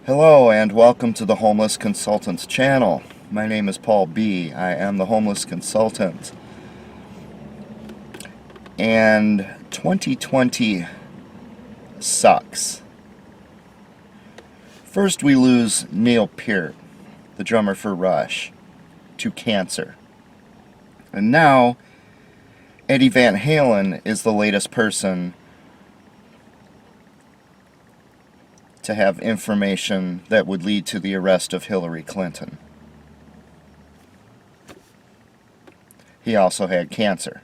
Hello and welcome to the Homeless Consultants channel. My name is Paul B. I am the Homeless Consultant. And 2020 sucks. First we lose Neil Peart, the drummer for Rush, to cancer. And now Eddie Van Halen is the latest person to have information that would lead to the arrest of Hillary Clinton. He also had cancer.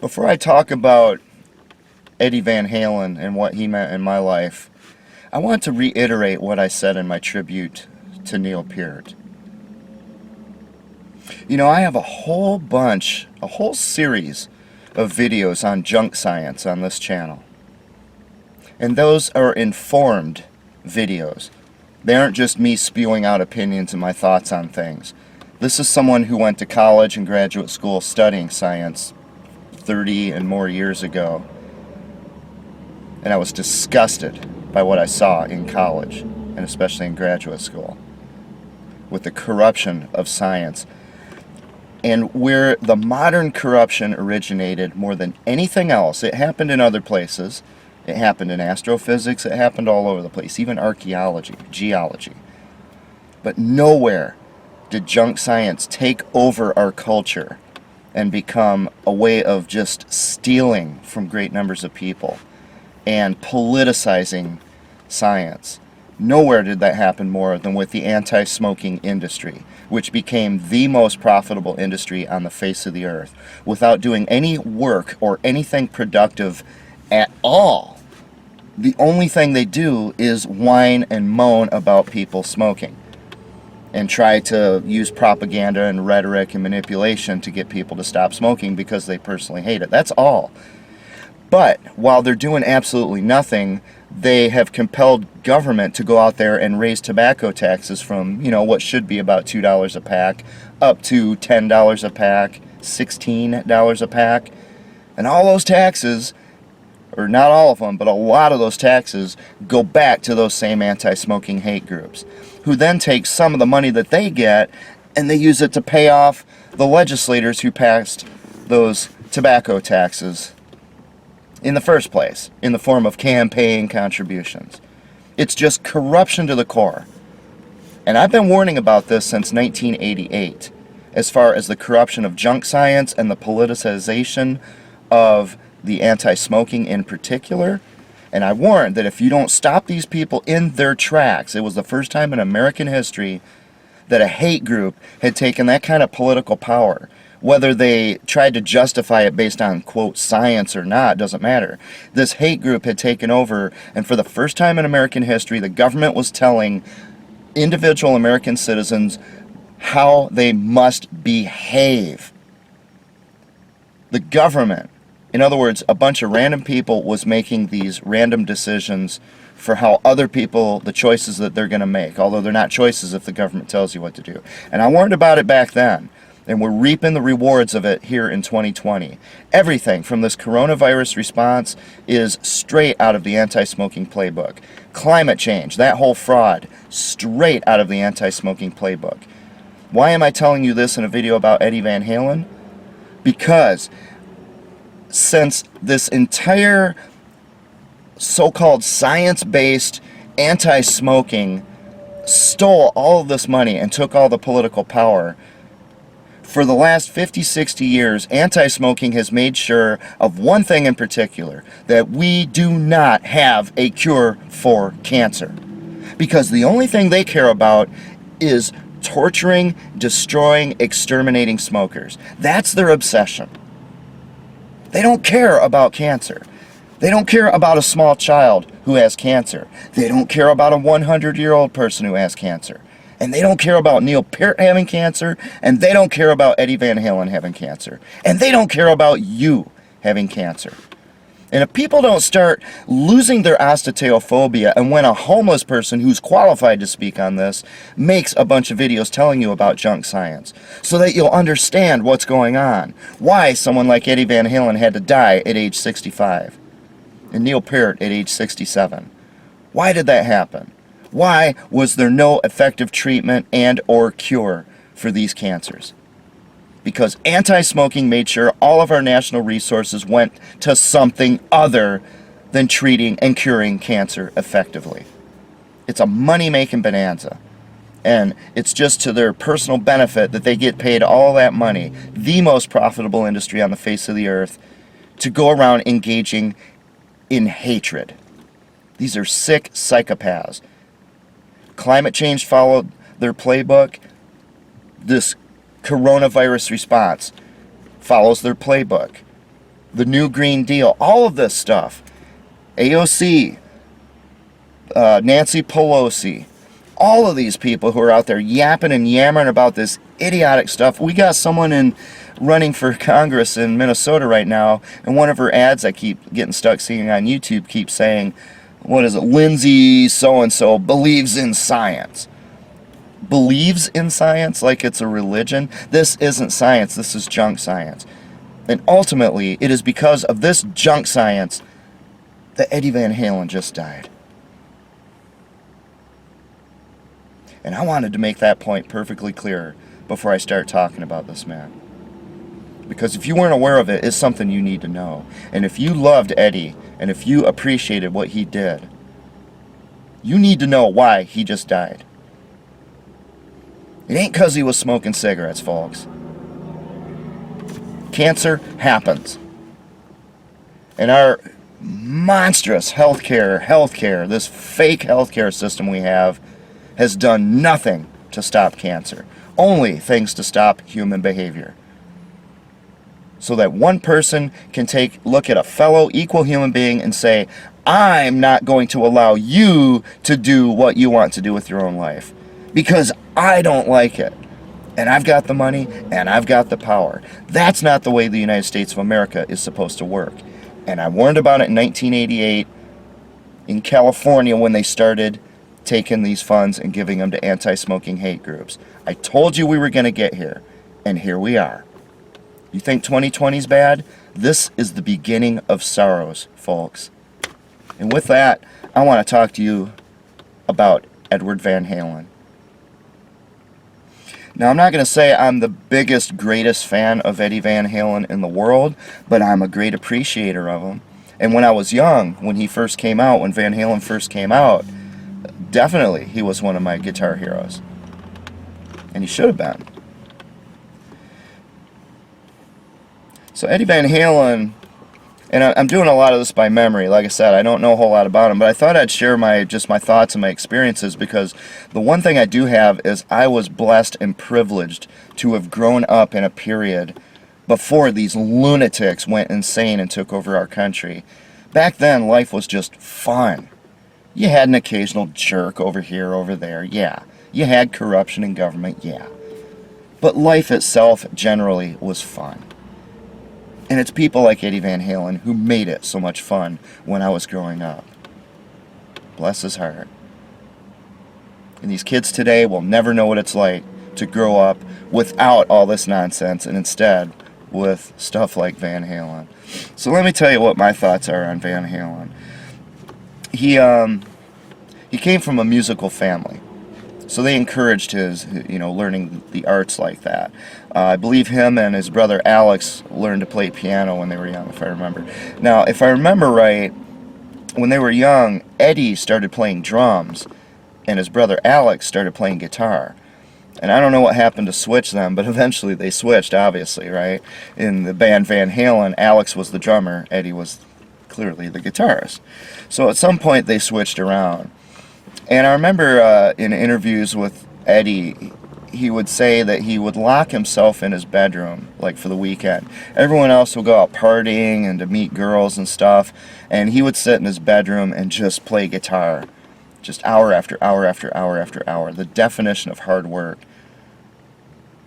Before I talk about Eddie Van Halen and what he meant in my life, I want to reiterate what I said in my tribute to Neil Peart. You know, I have a whole series of videos on junk science on this channel. And those are informed videos. They aren't just me spewing out opinions and my thoughts on things. This is someone who went to college and graduate school studying science 30 and more years ago. And I was disgusted by what I saw in college, and especially in graduate school, with the corruption of science. And where the modern corruption originated more than anything else, it happened in other places. It happened in astrophysics. It happened all over the place, even archaeology, geology. But nowhere did junk science take over our culture and become a way of just stealing from great numbers of people and politicizing science. Nowhere did that happen more than with the anti-smoking industry, which became the most profitable industry on the face of the earth, without doing any work or anything productive at all. The only thing they do is whine and moan about people smoking and try to use propaganda and rhetoric and manipulation to get people to stop smoking because they personally hate it. That's all. But while they're doing absolutely nothing, they have compelled government to go out there and raise tobacco taxes from, what should be about $2 a pack up to $10 a pack, $16 a pack. And all those taxes, or not all of them, but a lot of those taxes go back to those same anti-smoking hate groups, who then take some of the money that they get and they use it to pay off the legislators who passed those tobacco taxes in the first place, in the form of campaign contributions. It's just corruption to the core. And I've been warning about this since 1988, as far as the corruption of junk science and the politicization of the anti-smoking in particular. And I warned that if you don't stop these people in their tracks, it was the first time in American history that a hate group had taken that kind of political power. Whether they tried to justify it based on, quote, science or not, doesn't matter. This hate group had taken over, and for the first time in American history, the government was telling individual American citizens how they must behave. The government, in other words, a bunch of random people, was making these random decisions for how other people, the choices that they're going to make, although they're not choices if the government tells you what to do. And I warned about it back then. And we're reaping the rewards of it here in 2020. Everything from this coronavirus response is straight out of the anti-smoking playbook. Climate change, that whole fraud, straight out of the anti-smoking playbook. Why am I telling you this in a video about Eddie Van Halen? Because since this entire so-called science-based anti-smoking stole all of this money and took all the political power, for the last 50, 60 years, anti-smoking has made sure of one thing in particular, that we do not have a cure for cancer. Because the only thing they care about is torturing, destroying, exterminating smokers. That's their obsession. They don't care about cancer. They don't care about a small child who has cancer. They don't care about a 100-year-old person who has cancer. And they don't care about Neil Peart having cancer, and they don't care about Eddie Van Halen having cancer, and they don't care about you having cancer. And if people don't start losing their osteo-phobia, and when a homeless person who's qualified to speak on this makes a bunch of videos telling you about junk science, so that you'll understand what's going on, why someone like Eddie Van Halen had to die at age 65, and Neil Peart at age 67. Why did that happen? Why was there no effective treatment and or cure for these cancers? Because anti-smoking made sure all of our national resources went to something other than treating and curing cancer effectively. It's a money-making bonanza. And it's just to their personal benefit that they get paid all that money, the most profitable industry on the face of the earth, to go around engaging in hatred. These are sick psychopaths. Climate change followed their playbook. This coronavirus response follows their playbook. The New Green Deal, all of this stuff. AOC, Nancy Pelosi, all of these people who are out there yapping and yammering about this idiotic stuff. We got someone running for Congress in Minnesota right now, and one of her ads I keep getting stuck seeing on YouTube keeps saying, what is it, Lindsay so-and-so believes in science. Believes in science like it's a religion? This isn't science, this is junk science. And ultimately, it is because of this junk science that Eddie Van Halen just died. And I wanted to make that point perfectly clear before I start talking about this man. Because if you weren't aware of it, it's something you need to know. And if you loved Eddie, and if you appreciated what he did, you need to know why he just died. It ain't because he was smoking cigarettes, folks. Cancer happens. And our monstrous healthcare, this fake healthcare system we have, has done nothing to stop cancer. Only things to stop human behavior. So that one person can look at a fellow equal human being and say, I'm not going to allow you to do what you want to do with your own life. Because I don't like it. And I've got the money, and I've got the power. That's not the way the United States of America is supposed to work. And I warned about it in 1988 in California when they started taking these funds and giving them to anti-smoking hate groups. I told you we were going to get here, and here we are. You think 2020 is bad? This is the beginning of sorrows, folks. And with that, I want to talk to you about Edward Van Halen. Now, I'm not going to say I'm the biggest, greatest fan of Eddie Van Halen in the world, but I'm a great appreciator of him. And when I was young, when he first came out, when Van Halen first came out, definitely he was one of my guitar heroes. And he should have been. So Eddie Van Halen, and I'm doing a lot of this by memory. Like I said, I don't know a whole lot about him, but I thought I'd share my thoughts and my experiences, because the one thing I do have is I was blessed and privileged to have grown up in a period before these lunatics went insane and took over our country. Back then, life was just fun. You had an occasional jerk over here, over there, yeah. You had corruption in government, yeah. But life itself generally was fun. And it's people like Eddie Van Halen who made it so much fun when I was growing up. Bless his heart. And these kids today will never know what it's like to grow up without all this nonsense, and instead with stuff like Van Halen. So let me tell you what my thoughts are on Van Halen. He came from a musical family. So they encouraged his, learning the arts like that. I believe him and his brother Alex learned to play piano when they were young, if I remember. Now, if I remember right, when they were young, Eddie started playing drums, and his brother Alex started playing guitar. And I don't know what happened to switch them, but eventually they switched, obviously, right? In the band Van Halen, Alex was the drummer, Eddie was clearly the guitarist. So at some point they switched around. And I remember in interviews with Eddie, he would say that he would lock himself in his bedroom, like for the weekend. Everyone else would go out partying and to meet girls and stuff, and he would sit in his bedroom and just play guitar, just hour after hour after hour after hour. The definition of hard work.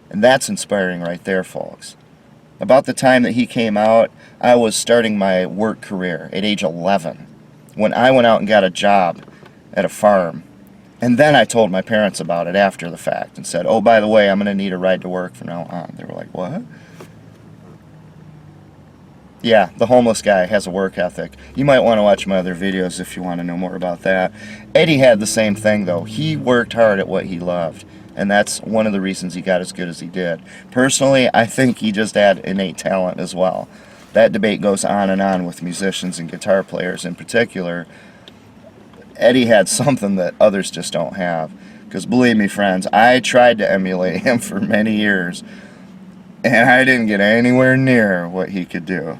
And that's inspiring right there, folks. About the time that he came out, I was starting my work career at age 11 when I went out and got a job at a farm. And then I told my parents about it after the fact and said, oh, by the way, I'm going to need a ride to work from now on. They were like, what? Yeah, the homeless guy has a work ethic. You might want to watch my other videos if you want to know more about that. Eddie had the same thing, though. He worked hard at what he loved, and that's one of the reasons he got as good as he did. Personally, I think he just had innate talent as well. That debate goes on and on with musicians and guitar players in particular. Eddie had something that others just don't have. Because believe me, friends, I tried to emulate him for many years, and I didn't get anywhere near what he could do.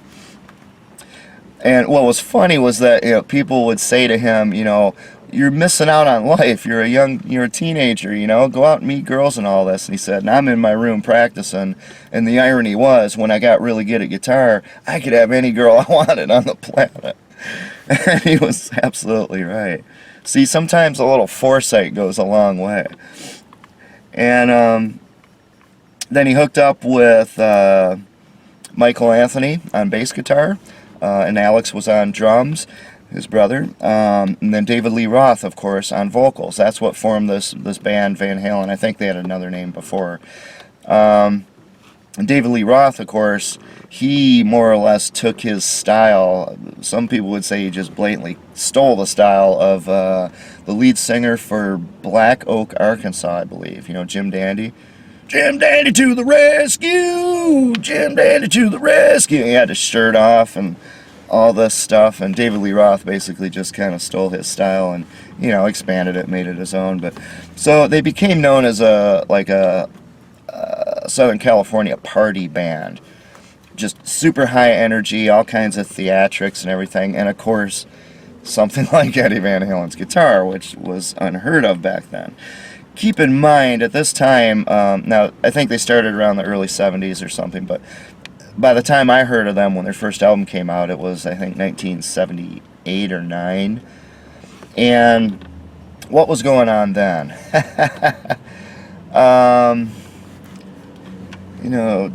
And what was funny was that, you know, people would say to him, you know, you're missing out on life. You're a teenager, you know, go out and meet girls and all this. And he said, and I'm in my room practicing. And the irony was, when I got really good at guitar, I could have any girl I wanted on the planet. And he was absolutely right. See, sometimes a little foresight goes a long way. And then he hooked up with Michael Anthony on bass guitar. And Alex was on drums, his brother, and then David Lee Roth, of course, on vocals. That's what formed this band, Van Halen. I think they had another name before. And David Lee Roth, of course, he more or less took his style. Some people would say he just blatantly stole the style of the lead singer for Black Oak, Arkansas, I believe. You know, Jim Dandy. Jim Dandy to the rescue! Jim Dandy to the rescue! He had his shirt off and all this stuff, and David Lee Roth basically just kind of stole his style and, you know, expanded it, made it his own. But so they became known as a Southern California party band. Just super high energy, all kinds of theatrics and everything, and of course, something like Eddie Van Halen's guitar, which was unheard of back then. Keep in mind, at this time, now I think they started around the early 70s or something, but by the time I heard of them when their first album came out, it was, I think, 1978 or 9. And what was going on then? You know,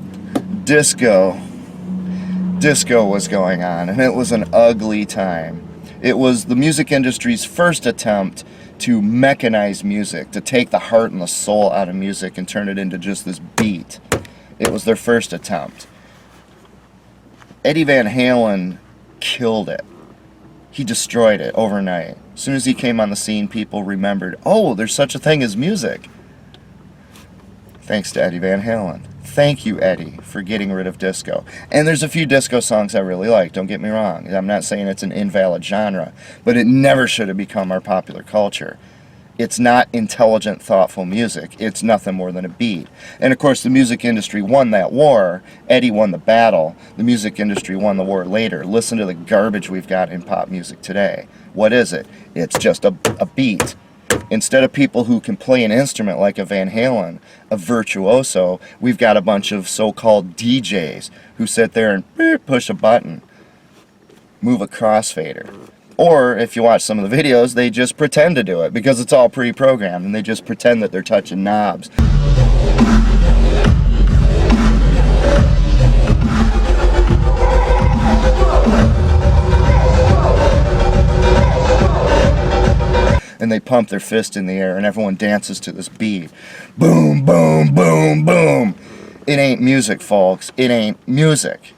disco was going on, and it was an ugly time. It was the music industry's first attempt to mechanize music, to take the heart and the soul out of music and turn it into just this beat. It was their first attempt. Eddie Van Halen killed it. He destroyed it overnight. As soon as he came on the scene, people remembered, oh, there's such a thing as music. Thanks to Eddie Van Halen. Thank you, Eddie, for getting rid of disco. And there's a few disco songs I really like, don't get me wrong. I'm not saying it's an invalid genre, but it never should have become our popular culture. It's not intelligent, thoughtful music. It's nothing more than a beat. And of course, the music industry won that war. Eddie won the battle. The music industry won the war later. Listen to the garbage we've got in pop music today. What is it? It's just a beat. Instead of people who can play an instrument like a Van Halen, a virtuoso, we've got a bunch of so-called DJs who sit there and push a button, move a crossfader. Or, if you watch some of the videos, they just pretend to do it because it's all pre-programmed and they just pretend that they're touching knobs. And they pump their fist in the air and everyone dances to this beat. Boom, boom, boom, boom. It ain't music, folks. It ain't music.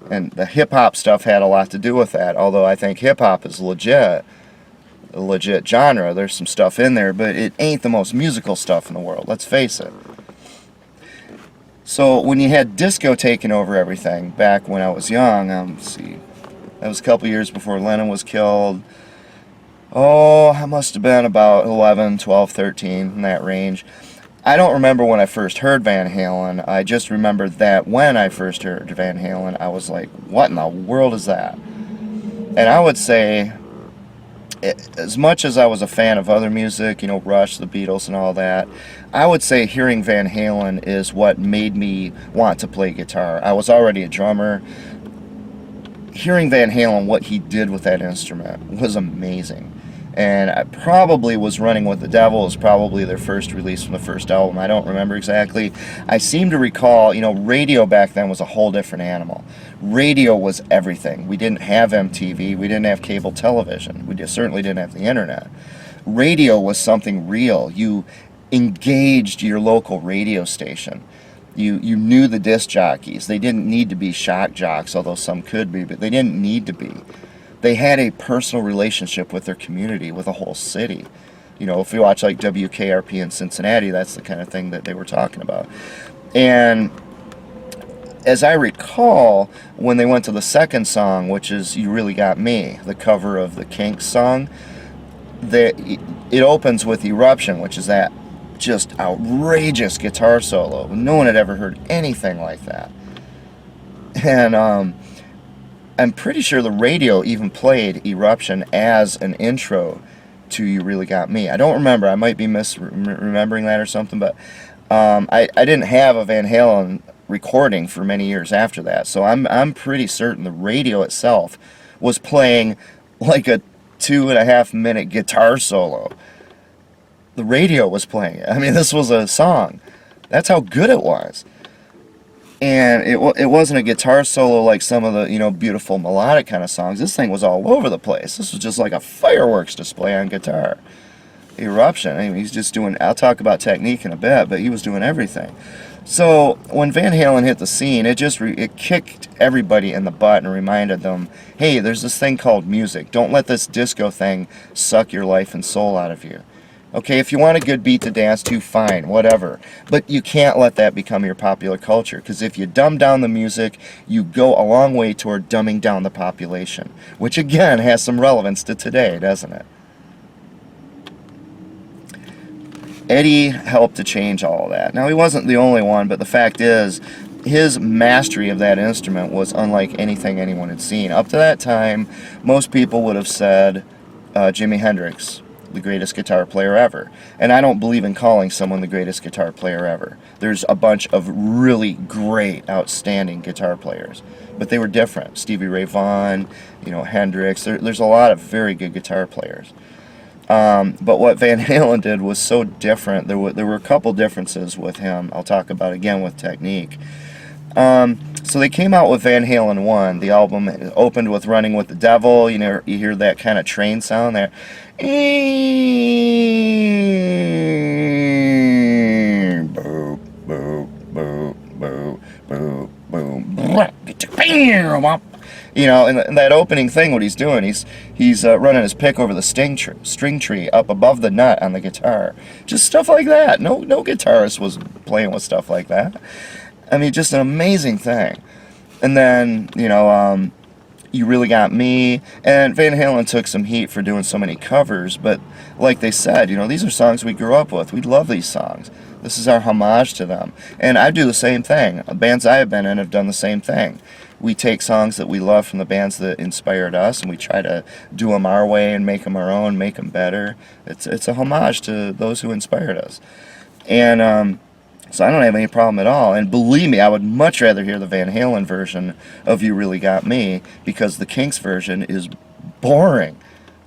And the hip-hop stuff had a lot to do with that, although I think hip-hop is a legit genre. There's some stuff in there, but it ain't the most musical stuff in the world, let's face it. So when you had disco taking over everything, back when I was young, let's see, that was a couple years before Lennon was killed. Oh, I must have been about 11, 12, 13, in that range. I don't remember when I first heard Van Halen. I just remember that when I first heard Van Halen, I was like, what in the world is that? And I would say, as much as I was a fan of other music, you know, Rush, the Beatles and all that, I would say hearing Van Halen is what made me want to play guitar. I was already a drummer. Hearing Van Halen, what he did with that instrument was amazing. And I probably was Running with the Devil is probably their first release from the first album. I don't remember exactly. I seem to recall, radio back then was a whole different animal. Radio was everything. We didn't have MTV. We didn't have cable television. We certainly didn't have the internet. Radio was something real. You engaged your local radio station. You knew the disc jockeys. They didn't need to be shock jocks, although some could be, but they didn't need to be. They had a personal relationship with their community, with a whole city. If you watch like WKRP in Cincinnati, that's the kind of thing that they were talking about. And as I recall, when they went to the second song, which is You Really Got Me, the cover of the Kinks song, it opens with Eruption, which is that just outrageous guitar solo. No one had ever heard anything like that. And I'm pretty sure the radio even played Eruption as an intro to You Really Got Me. I don't remember. I might be misremembering that or something, but I didn't have a Van Halen recording for many years after that, so I'm pretty certain the radio itself was playing like a 2.5-minute guitar solo. The radio was playing it. I mean, this was a song. That's how good it was. And it wasn't a guitar solo like some of the, beautiful melodic kind of songs. This thing was all over the place. This was just like a fireworks display on guitar. Eruption, I mean, he's just doing, I'll talk about technique in a bit, but he was doing everything. So when Van Halen hit the scene, it kicked everybody in the butt and reminded them, hey, there's this thing called music. Don't let this disco thing suck your life and soul out of you. Okay, if you want a good beat to dance to, fine, whatever. But you can't let that become your popular culture, because if you dumb down the music, you go a long way toward dumbing down the population, which again has some relevance to today, doesn't it? Eddie helped to change all of that. Now, he wasn't the only one, but the fact is, his mastery of that instrument was unlike anything anyone had seen. Up to that time, most people would have said Jimi Hendrix, the greatest guitar player ever. And I don't believe in calling someone the greatest guitar player ever. There's a bunch of really great, outstanding guitar players. But they were different. Stevie Ray Vaughan, Hendrix. There's a lot of very good guitar players. But what Van Halen did was so different. There were a couple differences with him. I'll talk about again with technique. So they came out with Van Halen 1. The album opened with Running with the Devil. You hear that kind of train sound there. Boop, boop, boop, boop, boop, boop. In that opening thing, what he's doing, he's running his pick over the string tree up above the nut on the guitar. Just stuff like that. No guitarist was playing with stuff like that. I mean, just an amazing thing. And then, You Really Got Me. And Van Halen took some heat for doing so many covers, but like they said, these are songs we grew up with. We love these songs. This is our homage to them. And I do the same thing. The bands I have been in have done the same thing. We take songs that we love from the bands that inspired us, and we try to do them our way and make them our own, make them better. It's a homage to those who inspired us. And so I don't have any problem at all. And believe me, I would much rather hear the Van Halen version of You Really Got Me, because the Kinks version is boring.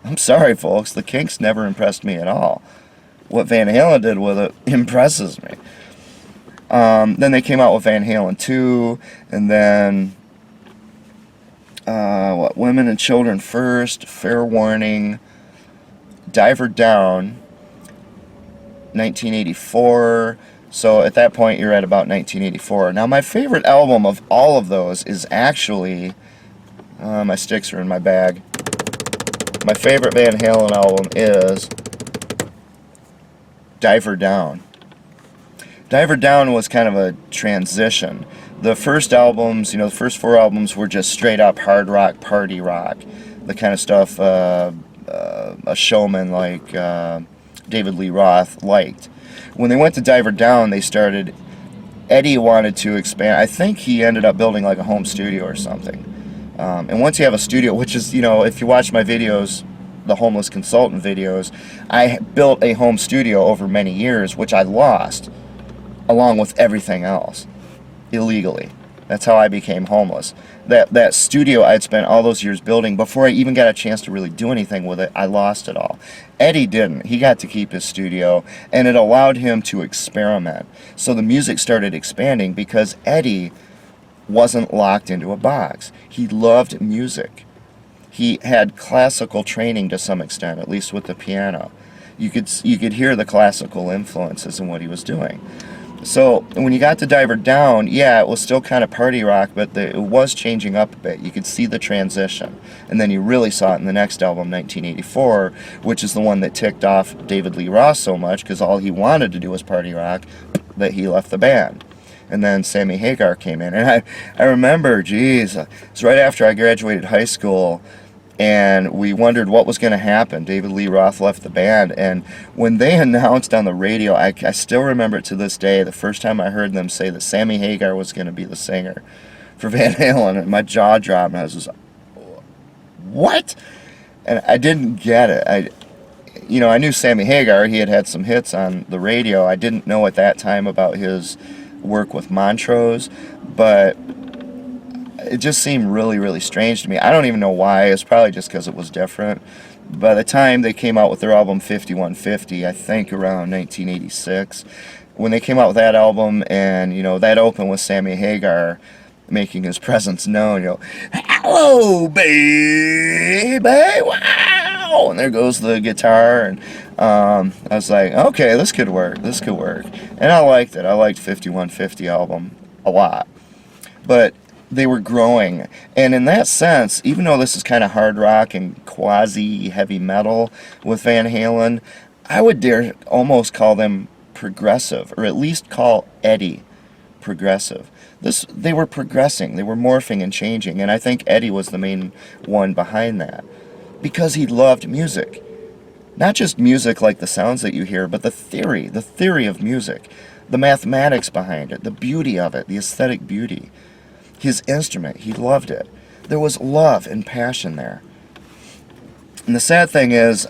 I'm sorry, folks. The Kinks never impressed me at all. What Van Halen did with it impresses me. Then they came out with Van Halen 2, and then Women and Children First, Fair Warning, Diver Down, 1984. So at that point, you're at about 1984. Now, my favorite album of all of those is actually, my sticks are in my bag. My favorite Van Halen album is Diver Down. Diver Down was kind of a transition. The first albums, the first 4 albums were just straight up hard rock, party rock. The kind of stuff a showman like David Lee Roth liked. When they went to Diver Down, Eddie wanted to expand. I think he ended up building like a home studio or something. And once you have a studio, which is, if you watch my videos, the homeless consultant videos, I built a home studio over many years, which I lost, along with everything else, illegally. That's how I became homeless. That studio I'd spent all those years building, before I even got a chance to really do anything with it, I lost it all. Eddie didn't. He got to keep his studio, and it allowed him to experiment. So the music started expanding because Eddie wasn't locked into a box. He loved music. He had classical training to some extent, at least with the piano. You could hear the classical influences in what he was doing. So when you got to Diver Down, yeah, it was still kind of party rock, but it was changing up a bit. You could see the transition. And then you really saw it in the next album, 1984, which is the one that ticked off David Lee Roth so much, because all he wanted to do was party rock, that he left the band. And then Sammy Hagar came in. And I remember, geez, it was right after I graduated high school, and we wondered what was going to happen. David Lee Roth left the band, and when they announced on the radio, I still remember it to this day, the first time I heard them say that Sammy Hagar was going to be the singer for Van Halen, and my jaw dropped, and I was just, what? And I didn't get it. I knew Sammy Hagar. He had some hits on the radio. I didn't know at that time about his work with Montrose, but it just seemed really, really strange to me. I don't even know why. It's probably just because it was different. By the time they came out with their album 5150, I think around 1986, when they came out with that album, and that opened with Sammy Hagar making his presence known, hello, baby, wow, and there goes the guitar, and I was like, okay, this could work, and I liked it. I liked 5150 album a lot, but they were growing, and in that sense, even though this is kind of hard rock and quasi heavy metal with Van Halen, I would dare almost call them progressive, or at least call Eddie progressive. They were progressing, they were morphing and changing, and I think Eddie was the main one behind that, because he loved music. Not just music like the sounds that you hear, but the theory of music, the mathematics behind it, the beauty of it, the aesthetic beauty. His instrument, he loved it. There was love and passion there. And the sad thing is,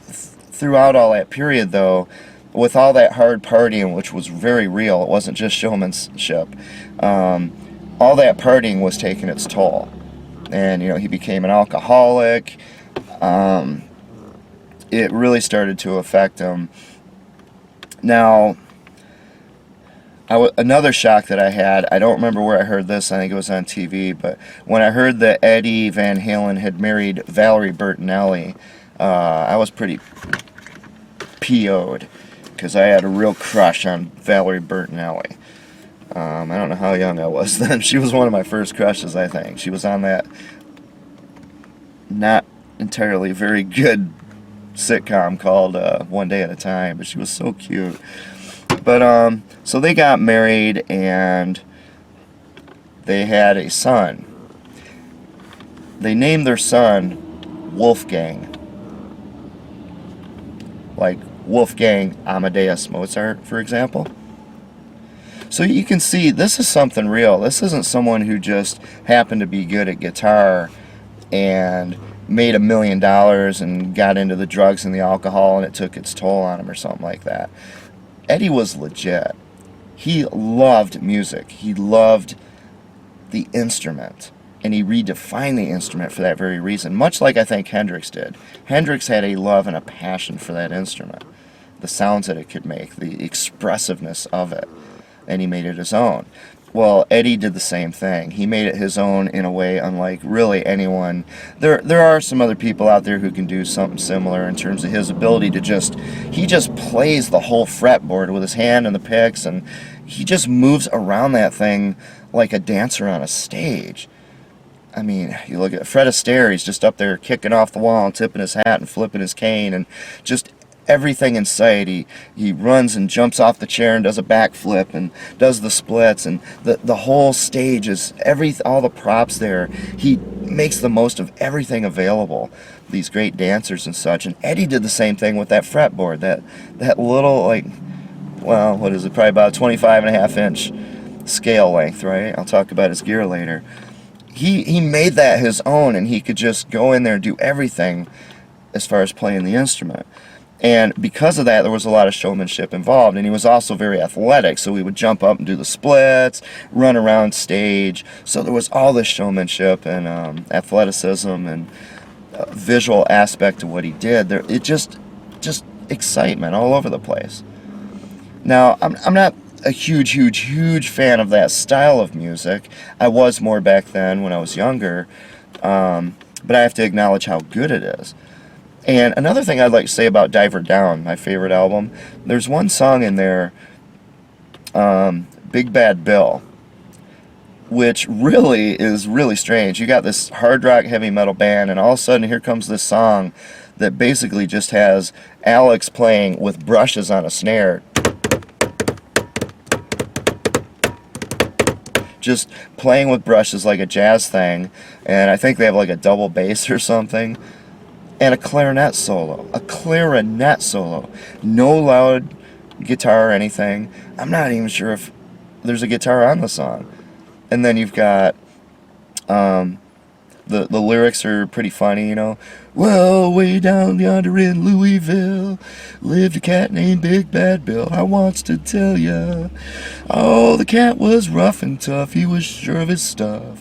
throughout all that period, though, with all that hard partying, which was very real, it wasn't just showmanship, all that partying was taking its toll. And, he became an alcoholic. It really started to affect him. Now, another shock that I had, I don't remember where I heard this, I think it was on TV, but when I heard that Eddie Van Halen had married Valerie Bertinelli, I was pretty PO'd, because I had a real crush on Valerie Bertinelli. I don't know how young I was then. She was one of my first crushes, I think. She was on that not entirely very good sitcom called One Day at a Time, but she was so cute. But, so they got married, and they had a son. They named their son Wolfgang. Like Wolfgang Amadeus Mozart, for example. So you can see, this is something real. This isn't someone who just happened to be good at guitar and made $1 million and got into the drugs and the alcohol, and it took its toll on him or something like that. Eddie was legit. He loved music. He loved the instrument, and he redefined the instrument for that very reason, much like I think Hendrix did. Hendrix had a love and a passion for that instrument, the sounds that it could make, the expressiveness of it, and he made it his own. Well, Eddie did the same thing. He made it his own in a way unlike really anyone. There are some other people out there who can do something similar in terms of his ability to he just plays the whole fretboard with his hand and the picks, and he just moves around that thing like a dancer on a stage. I mean, you look at Fred Astaire, he's just up there kicking off the wall and tipping his hat and flipping his cane, and just everything in sight. He runs and jumps off the chair and does a backflip and does the splits, and the whole stage is all the props there. He makes the most of everything available, these great dancers and such. And Eddie did the same thing with that fretboard, that little, like, well, what is it, probably about a 25.5-inch scale length, right? I'll talk about his gear later. He made that his own, and he could just go in there and do everything as far as playing the instrument. And because of that, there was a lot of showmanship involved. And he was also very athletic, so he would jump up and do the splits, run around stage. So there was all this showmanship and athleticism and visual aspect to what he did. It just excitement all over the place. Now, I'm not a huge fan of that style of music. I was more back then when I was younger, but I have to acknowledge how good it is. And another thing I'd like to say about Diver Down, my favorite album, there's one song in there, Big Bad Bill, which really is really strange. You got this hard rock heavy metal band, and all of a sudden here comes this song that basically just has Alex playing with brushes on a snare. Just playing with brushes like a jazz thing, and I think they have like a double bass or something. And a clarinet solo. No loud guitar or anything. I'm not even sure if there's a guitar on the song. And then you've got the lyrics are pretty funny, you know. Well, way down yonder in Louisville lived a cat named Big Bad Bill. I wants to tell ya, oh, the cat was rough and tough. He was sure of his stuff.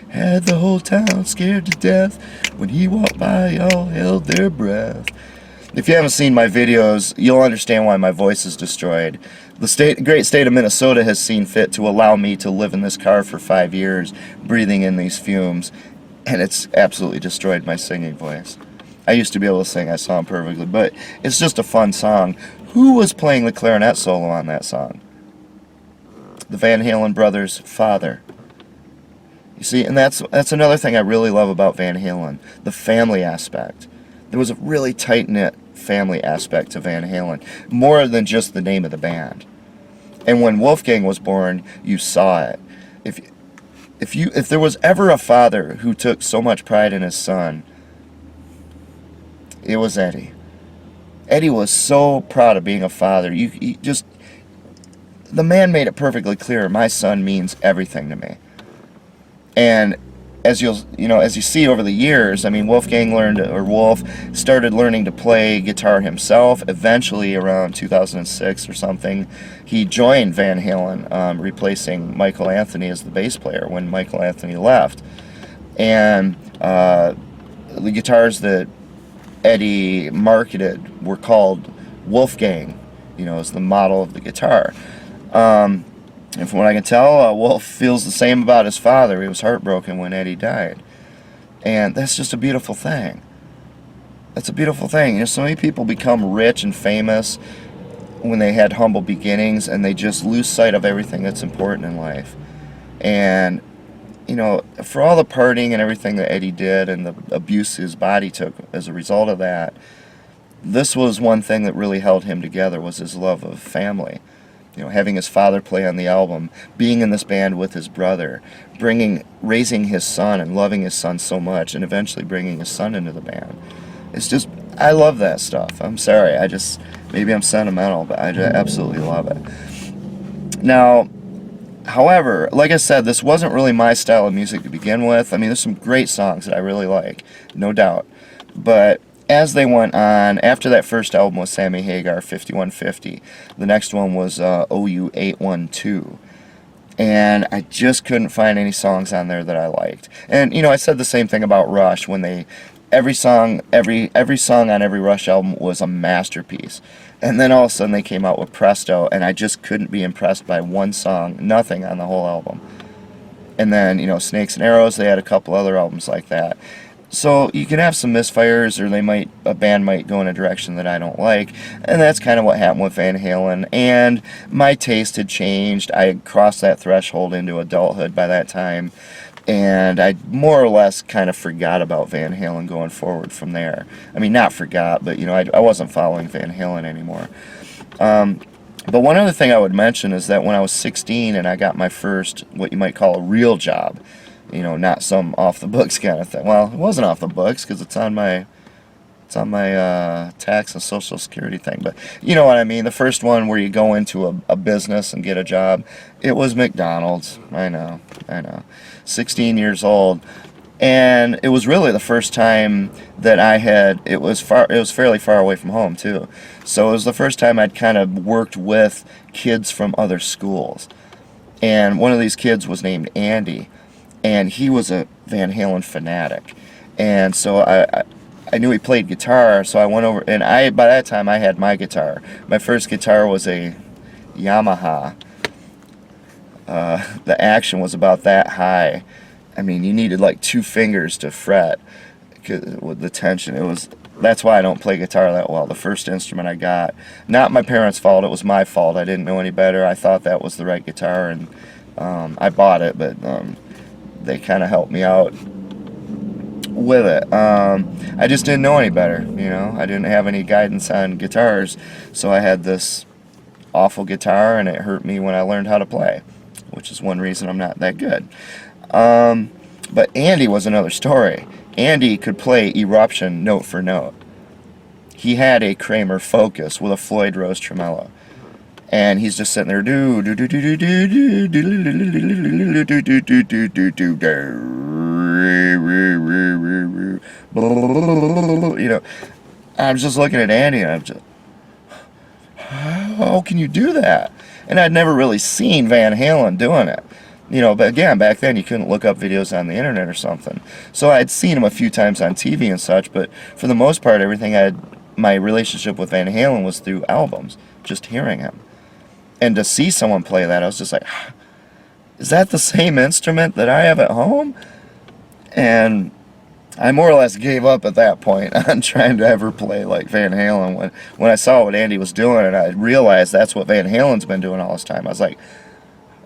Had the whole town scared to death. When he walked by, all held their breath. If you haven't seen my videos, you'll understand why my voice is destroyed. The great state of Minnesota has seen fit to allow me to live in this car for 5 years, breathing in these fumes, and it's absolutely destroyed my singing voice. I used to be able to sing, I sound perfectly, but it's just a fun song. Who was playing the clarinet solo on that song? The Van Halen brothers' father. You see, and that's another thing I really love about Van Halen, the family aspect. There was a really tight-knit family aspect to Van Halen, more than just the name of the band. And when Wolfgang was born, you saw it. If there was ever a father who took so much pride in his son, it was Eddie. Eddie was so proud of being a father. The man made it perfectly clear, my son means everything to me. And as you see over the years, I mean, Wolf started learning to play guitar himself. Eventually, around 2006 or something, he joined Van Halen, replacing Michael Anthony as the bass player when Michael Anthony left. And the guitars that Eddie marketed were called Wolfgang, as the model of the guitar. And from what I can tell, Wolf feels the same about his father. He was heartbroken when Eddie died. And that's just a beautiful thing. That's a beautiful thing. So many people become rich and famous when they had humble beginnings, and they just lose sight of everything that's important in life. And, for all the partying and everything that Eddie did and the abuse his body took as a result of that, this was one thing that really held him together, was his love of family. Having his father play on the album, being in this band with his brother, raising his son and loving his son so much, and eventually bringing his son into the band. I love that stuff. I'm sorry, maybe I'm sentimental, but I just absolutely love it. Now, however, like I said, this wasn't really my style of music to begin with. I mean, there's some great songs that I really like, no doubt. But as they went on, after that first album was Sammy Hagar, 5150, the next one was OU 812. And I just couldn't find any songs on there that I liked. And, I said the same thing about Rush, when every song on every Rush album was a masterpiece. And then all of a sudden they came out with Presto, and I just couldn't be impressed by one song, nothing on the whole album. And then, Snakes and Arrows, they had a couple other albums like that. So you can have some misfires, or a band might go in a direction that I don't like, and that's kind of what happened with Van Halen. And my taste had changed. I had crossed that threshold into adulthood by that time, and I more or less kind of forgot about Van Halen going forward from there. I mean, not forgot, but I wasn't following Van Halen anymore. But one other thing I would mention is that when I was 16 and I got my first, what you might call a real job, not some off-the-books kind of thing. Well, it wasn't off the books because it's on my tax and Social Security thing. But you know what I mean. The first one where you go into a business and get a job, it was McDonald's. I know. 16 years old. And it was really the first time that I had, it was fairly far away from home too. So it was the first time I'd kind of worked with kids from other schools. And one of these kids was named Andy, and he was a Van Halen fanatic. And so I knew he played guitar, so I went over, and by that time I had my guitar. My first guitar was a Yamaha. The action was about that high. I mean, you needed like 2 fingers to fret with the tension. That's why I don't play guitar that well. The first instrument I got, not my parents' fault, it was my fault. I didn't know any better. I thought that was the right guitar, and I bought it, but they kind of helped me out with it. I just didn't know any better, you know. I didn't have any guidance on guitars, so I had this awful guitar, and it hurt me when I learned how to play, which is one reason I'm not that good. But Andy was another story. Andy could play Eruption note for note. He had a Kramer Focus with a Floyd Rose tremolo, and he's just sitting there do do do do do do do do do do do do do. You know, I'm just looking at Andy, and I'm just, how can you do that? And I'd never really seen Van Halen doing it. You know, but again, back then you couldn't look up videos on the internet or something. So I'd seen him a few times on TV and such, but for the most part, my relationship with Van Halen was through albums, just hearing him. And to see someone play that, I was just like, is that the same instrument that I have at home? And I more or less gave up at that point on trying to ever play like Van Halen. When I saw what Andy was doing, and I realized that's what Van Halen's been doing all this time, I was like,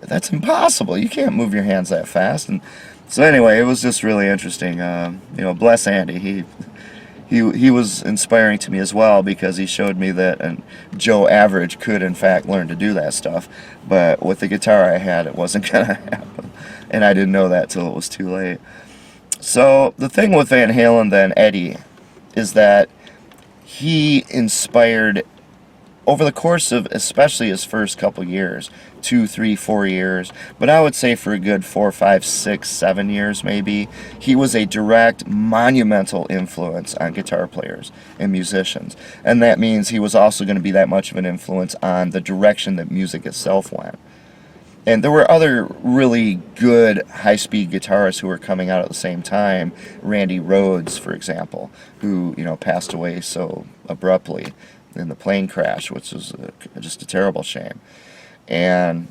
that's impossible. You can't move your hands that fast. And so anyway, it was just really interesting. You know, bless Andy. He was inspiring to me as well, because he showed me that Joe Average could in fact learn to do that stuff. But with the guitar I had, it wasn't gonna happen, and I didn't know that till it was too late. So the thing with Van Halen then, Eddie, is that he inspired, over the course of especially his first couple years, 2, 3, 4 years, but I would say for a good 4, 5, 6, 7 years maybe, he was a direct, monumental influence on guitar players and musicians. And that means he was also going to be that much of an influence on the direction that music itself went. And there were other really good high-speed guitarists who were coming out at the same time. Randy Rhoads, for example, who, you know, passed away so abruptly in the plane crash, which was just a terrible shame. And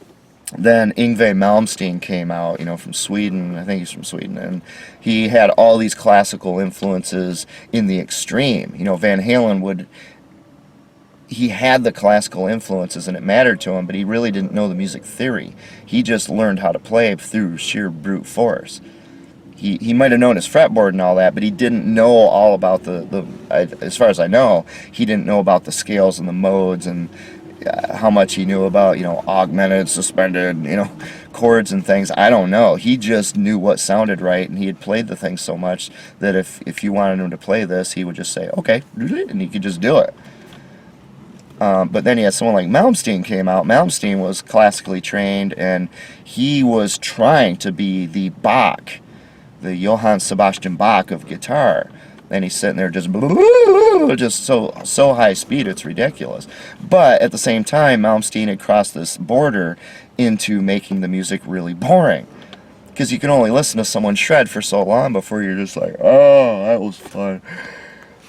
then Yngwie Malmsteen came out, you know, from Sweden. I think he's from Sweden, and he had all these classical influences in the extreme. You know, Van Halen he had the classical influences, and it mattered to him, but he really didn't know the music theory. He just learned how to play through sheer brute force. He might have known his fretboard and all that, but he didn't know all about as far as I know, he didn't know about the scales and the modes, and how much he knew about, you know, augmented, suspended, you know, chords and things. I don't know. He just knew what sounded right, and he had played the thing so much that if you wanted him to play this, he would just say, okay, and he could just do it. But then he had someone like Malmsteen came out. Malmsteen was classically trained, and he was trying to be the Bach, the Johann Sebastian Bach of guitar. And he's sitting there just so high speed, it's ridiculous. But at the same time, Malmsteen had crossed this border into making the music really boring, because you can only listen to someone shred for so long before you're just like, oh, that was fun,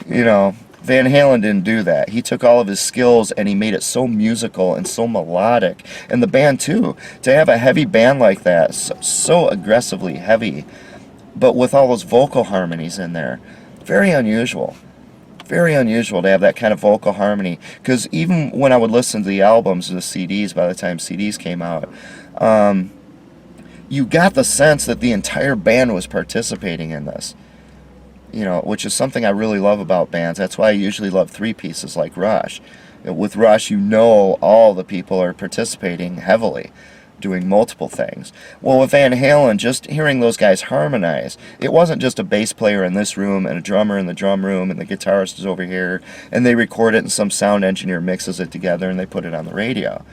you know. Van Halen didn't do that. He took all of his skills and he made it so musical and so melodic. And the band too, to have a heavy band like that, so aggressively heavy, but with all those vocal harmonies in there, very unusual. Very unusual to have that kind of vocal harmony. Because even when I would listen to the albums or the CDs, by the time CDs came out, you got the sense that the entire band was participating in this. You know, which is something I really love about bands. That's why I usually love 3 pieces like Rush. With Rush, you know all the people are participating heavily, doing multiple things. Well, with Van Halen, just hearing those guys harmonize, it wasn't just a bass player in this room and a drummer in the drum room and the guitarist is over here, and they record it and some sound engineer mixes it together and they put it on the radio.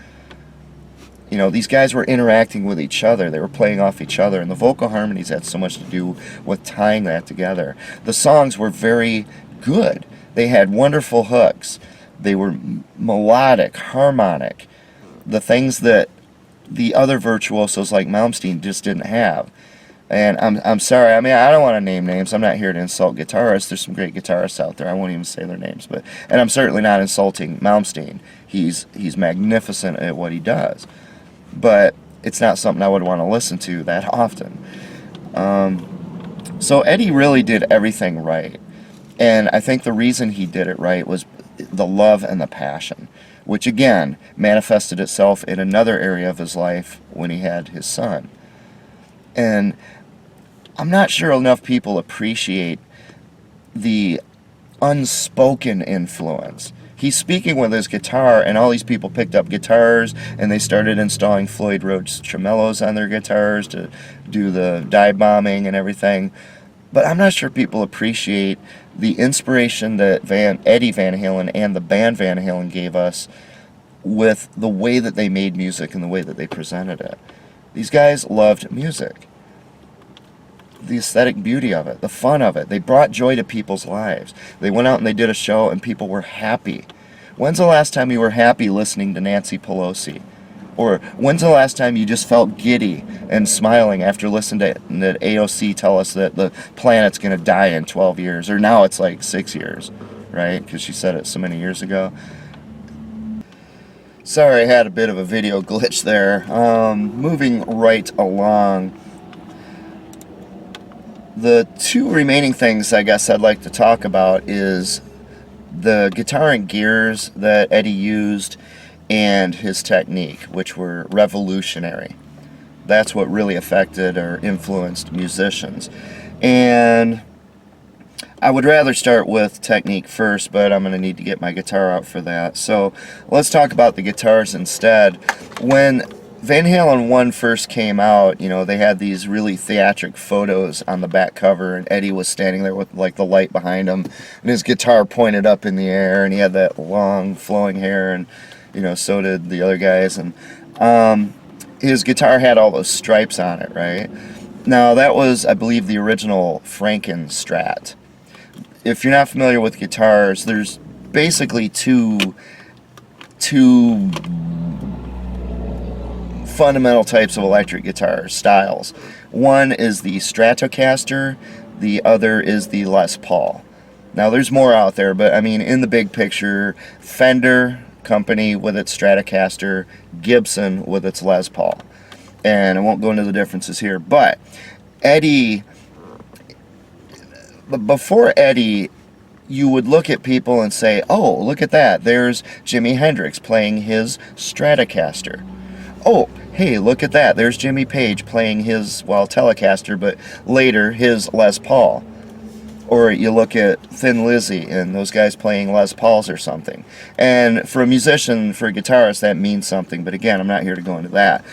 You know, these guys were interacting with each other. They were playing off each other, and the vocal harmonies had so much to do with tying that together. The songs were very good. They had wonderful hooks. They were melodic, harmonic, the things that the other virtuosos like Malmsteen just didn't have. And I'm sorry, I mean, I don't want to name names. I'm not here to insult guitarists. There's some great guitarists out there. I won't even say their names. And I'm certainly not insulting Malmsteen. He's magnificent at what he does. But it's not something I would want to listen to that often. So Eddie really did everything right. And I think the reason he did it right was the love and the passion, which again manifested itself in another area of his life when he had his son. And I'm not sure enough people appreciate the unspoken influence. He's speaking with his guitar, and all these people picked up guitars, and they started installing Floyd Rhodes tremolos on their guitars to do the dive bombing and everything. But I'm not sure people appreciate the inspiration that Eddie Van Halen and the band Van Halen gave us with the way that they made music and the way that they presented it. These guys loved music. The aesthetic beauty of it, the fun of it. They brought joy to people's lives. They went out and they did a show and people were happy. When's the last time you were happy listening to Nancy Pelosi? Or when's the last time you just felt giddy and smiling after listening to AOC tell us that the planet's going to die in 12 years? Or now it's like 6 years, right? Because she said it so many years ago. Sorry, I had a bit of a video glitch there. Moving right along. The two remaining things I guess I'd like to talk about is the guitar and gears that Eddie used and his technique, which were revolutionary. That's what really affected or influenced musicians. And I would rather start with technique first, but I'm going to need to get my guitar out for that. So let's talk about the guitars instead. When Van Halen 1 first came out, you know, they had these really theatric photos on the back cover, and Eddie was standing there with like the light behind him, and his guitar pointed up in the air, and he had that long flowing hair, and you know, so did the other guys, and his guitar had all those stripes on it, right? Now that was, I believe, the original Franken Strat. If you're not familiar with guitars, there's basically two fundamental types of electric guitar styles. One is the Stratocaster, the other is the Les Paul. Now there's more out there, but I mean, in the big picture, Fender company with its Stratocaster, Gibson with its Les Paul. And I won't go into the differences here, but before Eddie, you would look at people and say, oh, look at that, there's Jimi Hendrix playing his Stratocaster. Oh, hey, look at that, there's Jimmy Page playing his, well, Telecaster, but later his Les Paul. Or you look at Thin Lizzy and those guys playing Les Pauls or something. And for a musician, for a guitarist, that means something, but again, I'm not here to go into that.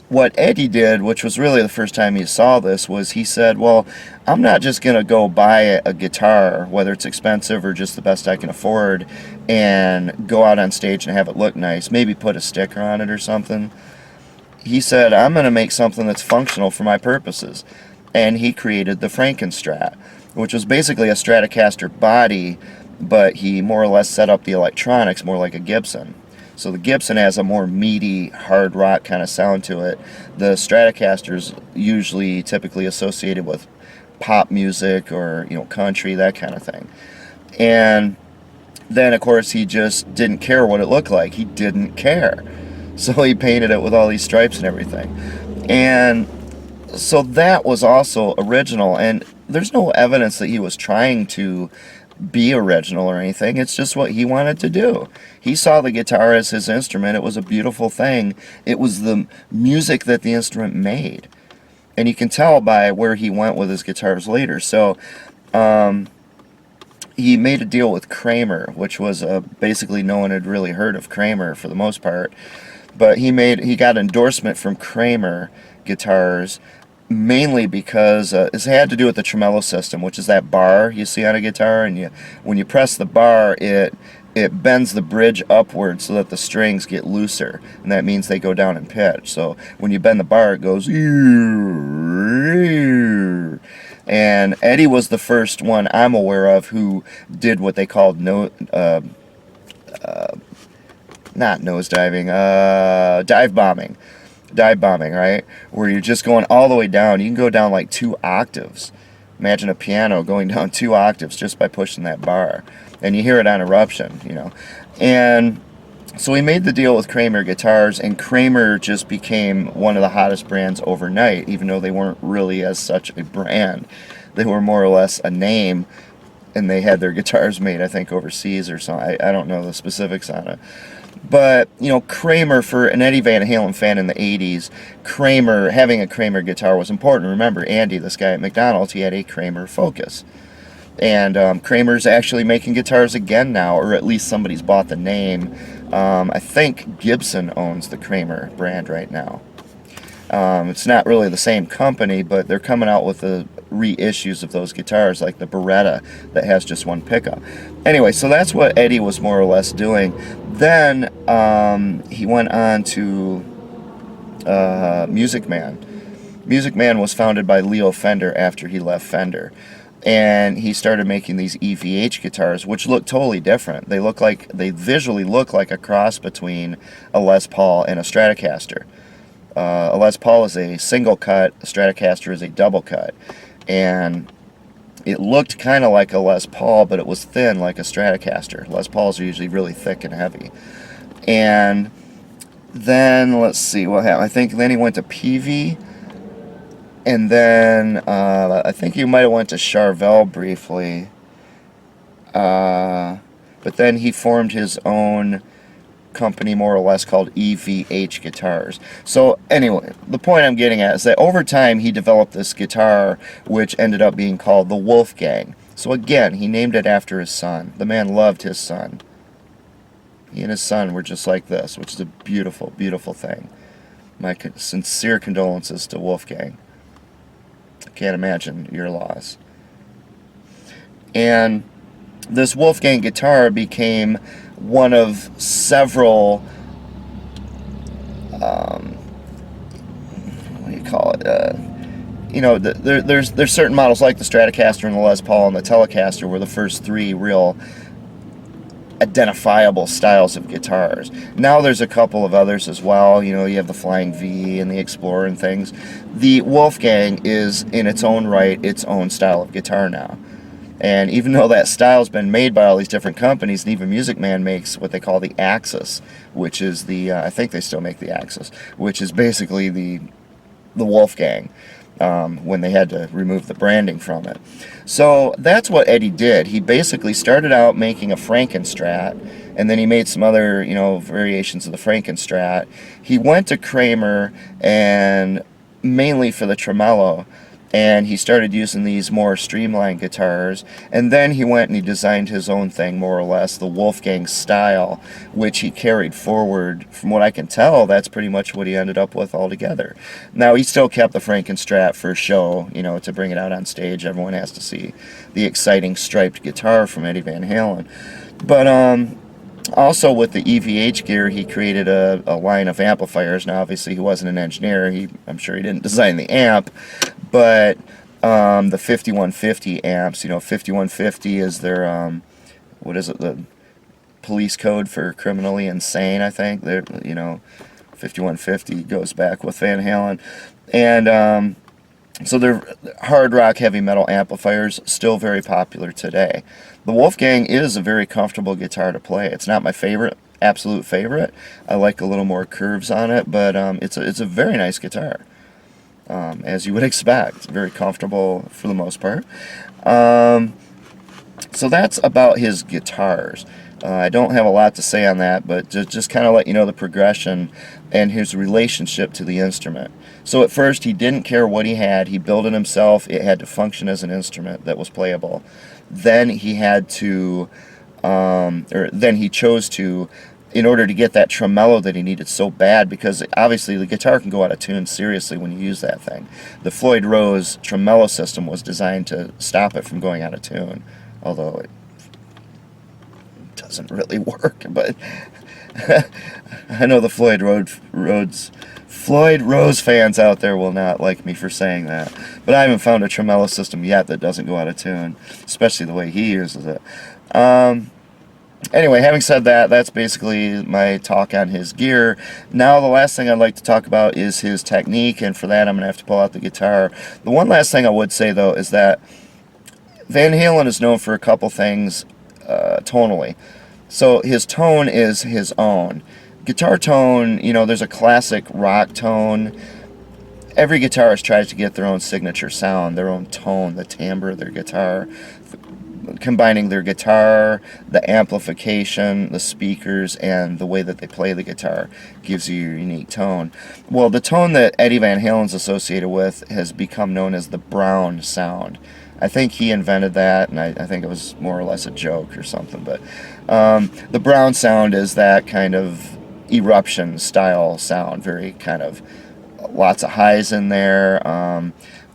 What Eddie did, which was really the first time he saw this, was he said, well, I'm not just going to go buy a guitar, whether it's expensive or just the best I can afford, and go out on stage and have it look nice, maybe put a sticker on it or something. He said, I'm going to make something that's functional for my purposes. And he created the Franken Strat, which was basically a Stratocaster body, but he more or less set up the electronics more like a Gibson. So the Gibson has a more meaty, hard rock kind of sound to it. The Stratocaster's usually typically associated with pop music or, you know, country, that kind of thing. And then, of course, he just didn't care what it looked like. He didn't care. So he painted it with all these stripes and everything. And so that was also original, and there's no evidence that he was trying to be original or anything. It's just what he wanted to do. He saw the guitar as his instrument. It was a beautiful thing. It was the music that the instrument made. And you can tell by where he went with his guitars later. So he made a deal with Kramer, which was basically no one had really heard of Kramer for the most part. But he got endorsement from Kramer guitars mainly because it had to do with the tremolo system, which is that bar you see on a guitar, and when you press the bar, it it bends the bridge upward so that the strings get looser, and that means they go down in pitch. So when you bend the bar, it goes. And Eddie was the first one I'm aware of who did what they called not nosediving, dive bombing, right? Where you're just going all the way down. You can go down like 2 octaves. Imagine a piano going down 2 octaves just by pushing that bar. And you hear it on Eruption, you know. And so we made the deal with Kramer Guitars, and Kramer just became one of the hottest brands overnight, even though they weren't really as such a brand. They were more or less a name, and they had their guitars made, I think, overseas or something. I don't know the specifics on it. But, you know, Kramer, for an Eddie Van Halen fan in the 80s, Kramer, having a Kramer guitar was important. Remember, Andy, this guy at McDonald's, he had a Kramer Focus. And Kramer's actually making guitars again now, or at least somebody's bought the name. I think Gibson owns the Kramer brand right now. It's not really the same company, but they're coming out with the reissues of those guitars, like the Beretta that has just 1 pickup. Anyway, so that's what Eddie was more or less doing. Then he went on to Music Man. Music Man was founded by Leo Fender after he left Fender. And he started making these EVH guitars, which look totally different. They visually look like a cross between a Les Paul and a Stratocaster. A Les Paul is a single cut, a Stratocaster is a double cut. And it looked kind of like a Les Paul, but it was thin like a Stratocaster. Les Pauls are usually really thick and heavy. And then, let's see what happened. I think then he went to PV. And then I think you might have went to Charvel briefly. But then he formed his own company, more or less, called EVH Guitars. So anyway, the point I'm getting at is that over time he developed this guitar, which ended up being called the Wolfgang. So again, he named it after his son. The man loved his son. He and his son were just like this, which is a beautiful, beautiful thing. My sincere condolences to Wolfgang. Can't imagine your loss. And this Wolfgang guitar became one of several what do you call it, you know, there's certain models like the Stratocaster and the Les Paul and the Telecaster were the first 3 real identifiable styles of guitars. Now there's a couple of others as well. You know, you have the Flying V and the Explorer and things. The Wolfgang is in its own right its own style of guitar now. And even though that style's been made by all these different companies, and even Music Man makes what they call the Axis, which is the I think they still make the Axis, which is basically the Wolfgang. When they had to remove the branding from it. So that's what Eddie did. He basically started out making a Frankenstrat, and then he made some other, you know, variations of the Frankenstrat. He went to Kramer, and mainly for the tremolo, and he started using these more streamlined guitars, and then he went and he designed his own thing, more or less, the Wolfgang style, which he carried forward. From what I can tell, that's pretty much what he ended up with altogether. Now, he still kept the Frankenstrat for show, you know, to bring it out on stage. Everyone has to see the exciting striped guitar from Eddie Van Halen. But also with the EVH gear, he created a line of amplifiers. Now, obviously, he wasn't an engineer. I'm sure he didn't design the amp, but the 5150 amps, you know, 5150 is their, what is it, the police code for criminally insane, I think. They're, you know, 5150 goes back with Van Halen. And so they're hard rock, heavy metal amplifiers, still very popular today. The Wolfgang is a very comfortable guitar to play. It's not my favorite, absolute favorite. I like a little more curves on it, but it's a very nice guitar. As you would expect. Very comfortable for the most part. So that's about his guitars. I don't have a lot to say on that, but just kind of let you know the progression and his relationship to the instrument. So at first he didn't care what he had. He built it himself. It had to function as an instrument that was playable. Then he had to, or then he chose to, in order to get that tremolo that he needed so bad, because obviously the guitar can go out of tune seriously when you use that thing. The Floyd Rose tremolo system was designed to stop it from going out of tune, although it does doesn't really work, but I know the Floyd Rose fans out there will not like me for saying that, but I haven't found a tremolo system yet that doesn't go out of tune, especially the way he uses it. Anyway, having said that, that's basically my talk on his gear. Now the last thing I'd like to talk about is his technique, and for that I'm going to have to pull out the guitar. The one last thing I would say, though, is that Van Halen is known for a couple things tonally. So his tone is his own. Guitar tone, you know, there's a classic rock tone. Every guitarist tries to get their own signature sound, their own tone, the timbre of their guitar. Combining their guitar, the amplification, the speakers, and the way that they play the guitar gives you your unique tone. Well, the tone that Eddie Van Halen's associated with has become known as the Brown sound. I think he invented that, and I think it was more or less a joke or something, but the Brown sound is that kind of eruption style sound, very kind of lots of highs in there.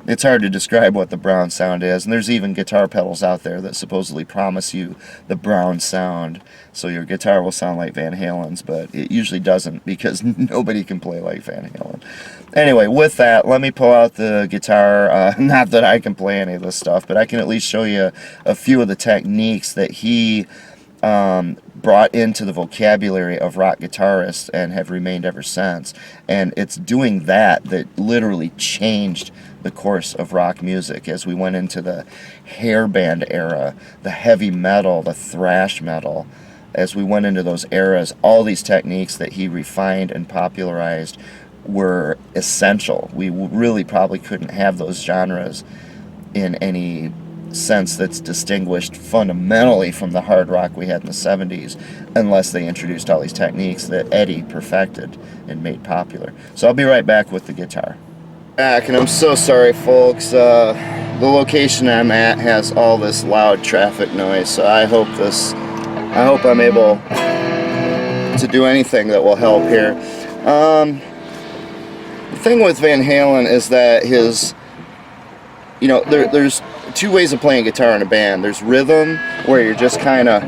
It's hard to describe what the Brown sound is, and there's even guitar pedals out there that supposedly promise you the Brown sound, so your guitar will sound like Van Halen's, but it usually doesn't because nobody can play like Van Halen. Anyway, with that, let me pull out the guitar. Not that I can play any of this stuff, but I can at least show you a few of the techniques that he brought into the vocabulary of rock guitarists and have remained ever since. And it's doing that literally changed the course of rock music as we went into the hair band era, the heavy metal, the thrash metal. As we went into those eras, all these techniques that he refined and popularized were essential. We really probably couldn't have those genres in any sense that's distinguished fundamentally from the hard rock we had in the 70s unless they introduced all these techniques that Eddie perfected and made popular. So I'll be right back with the guitar. Back, and I'm so sorry, folks. The location I'm at has all this loud traffic noise, so I hope I'm able to do anything that will help here. The thing with Van Halen is that there's two ways of playing guitar in a band. There's rhythm, where you're just kind of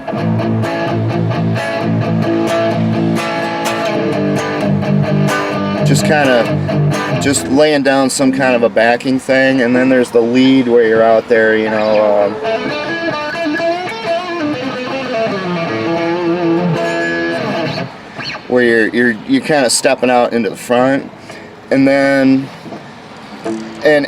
just laying down some kind of a backing thing, and then there's the lead where you're out there, where you're kind of stepping out into the front. And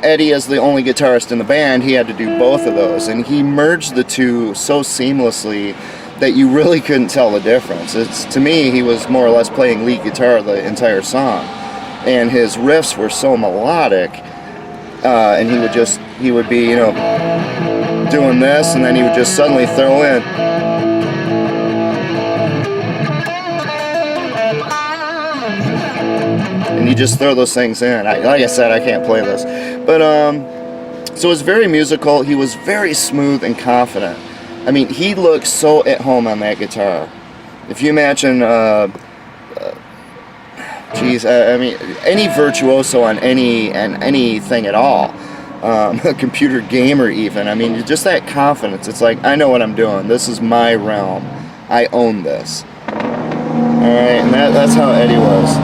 Eddie, as the only guitarist in the band, he had to do both of those, and he merged the two so seamlessly that you really couldn't tell the difference. To me, he was more or less playing lead guitar the entire song, and his riffs were so melodic, and he would be doing this, and then he would just suddenly throw in, and you just throw those things in. Like I said, I can't play this, but so it's very musical. He was very smooth and confident. I mean, he looked so at home on that guitar. If you imagine, any virtuoso on anything at all, a computer gamer even. I mean, just that confidence. It's like, I know what I'm doing. This is my realm. I own this. All right, and that's how Eddie was.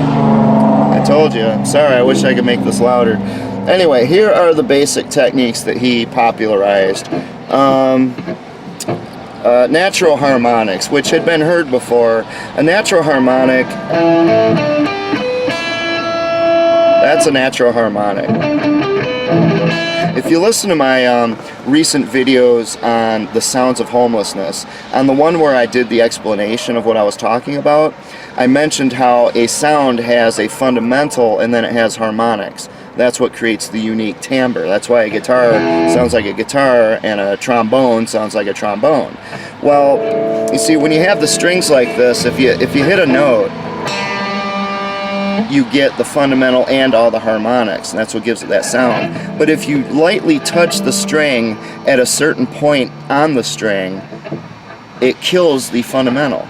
I told you. I'm sorry. I wish I could make this louder. Anyway, here are the basic techniques that he popularized. Natural harmonics, which had been heard before. A natural harmonic, that's a natural harmonic. If you listen to my recent videos on the sounds of homelessness, on the one where I did the explanation of what I was talking about, I mentioned how a sound has a fundamental and then it has harmonics. That's what creates the unique timbre. That's why a guitar sounds like a guitar and a trombone sounds like a trombone. Well, you see, when you have the strings like this, if you hit a note, you get the fundamental and all the harmonics, and that's what gives it that sound. But if you lightly touch the string at a certain point on the string, it kills the fundamental.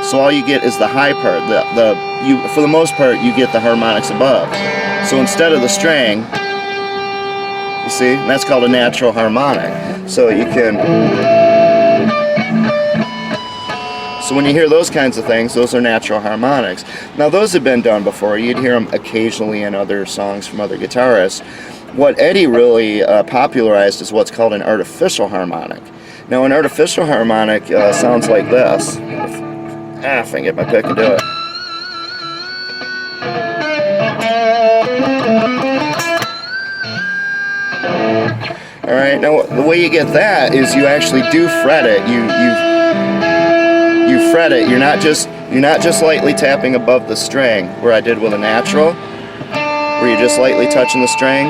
So all you get is the high part. For the most part, you get the harmonics above. So instead of the string, you see, that's called a natural harmonic. So you can So when you hear those kinds of things, those are natural harmonics. Now those have been done before. You'd hear them occasionally in other songs from other guitarists. What Eddie really popularized is what's called an artificial harmonic. Now an artificial harmonic sounds like this. If I can get my pick and do it. Alright, now the way you get that is you actually do fret it. You fret it. You're not just lightly tapping above the string, where I did with a natural, where you're just lightly touching the string.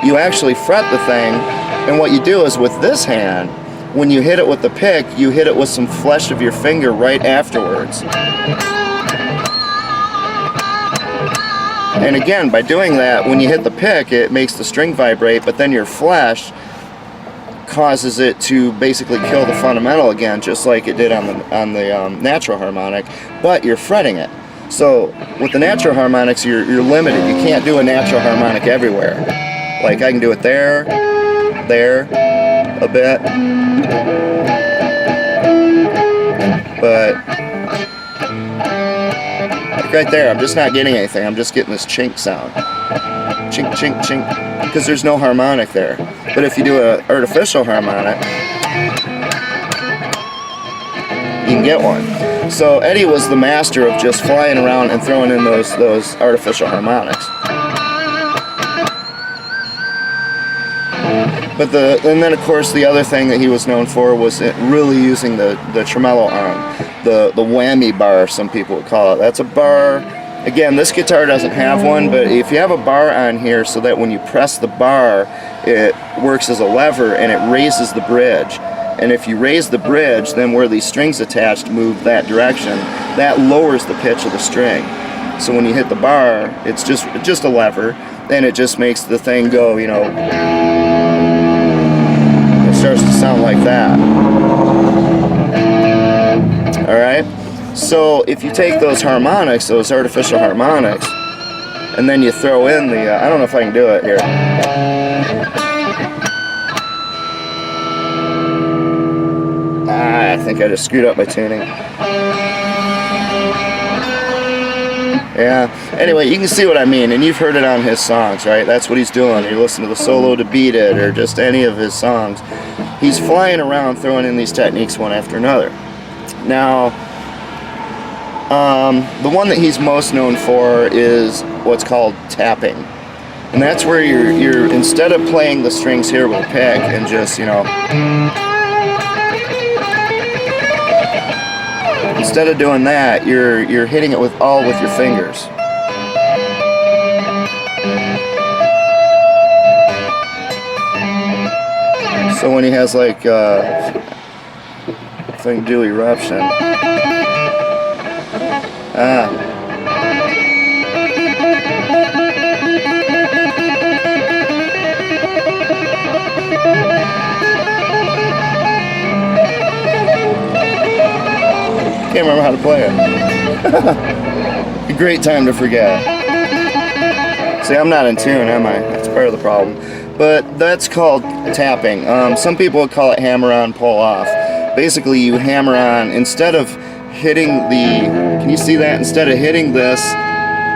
You actually fret the thing, and what you do is with this hand, when you hit it with the pick, you hit it with some flesh of your finger right afterwards. And again, by doing that, when you hit the pick, it makes the string vibrate, but then your flesh causes it to basically kill the fundamental again, just like it did on the natural harmonic, but you're fretting it. So with the natural harmonics, you're limited. You can't do a natural harmonic everywhere. Like I can do it there, a bit, but right there, I'm just not getting anything. I'm just getting this chink sound. Chink, chink, chink. Because there's no harmonic there. But if you do an artificial harmonic, you can get one. So Eddie was the master of just flying around and throwing in those artificial harmonics. But and then of course the other thing that he was known for was really using the tremolo arm, the whammy bar, some people would call it. That's a bar. Again, this guitar doesn't have one, but if you have a bar on here so that when you press the bar, it works as a lever and it raises the bridge. And if you raise the bridge, then where these strings attached move that direction, that lowers the pitch of the string. So when you hit the bar, it's just a lever, and it just makes the thing go, you know, starts to sound like that. Alright? So if you take those harmonics, those artificial harmonics, and then you throw in the, I don't know if I can do it here. I think I just screwed up my tuning. Yeah. Anyway, you can see what I mean, and you've heard it on his songs, right? That's what he's doing. You listen to the solo to Beat It, or just any of his songs. He's flying around throwing in these techniques one after another. Now, the one that he's most known for is what's called tapping. And that's where you're instead of playing the strings here with a pick and just, you know, instead of doing that, you're hitting it with your fingers. So when he has like thing do eruption. Can't remember how to play it. A great time to forget. See, I'm not in tune, am I? That's part of the problem. But that's called tapping. Some people would call it hammer on, pull off. Basically, you hammer on, instead of hitting can you see that? Instead of hitting this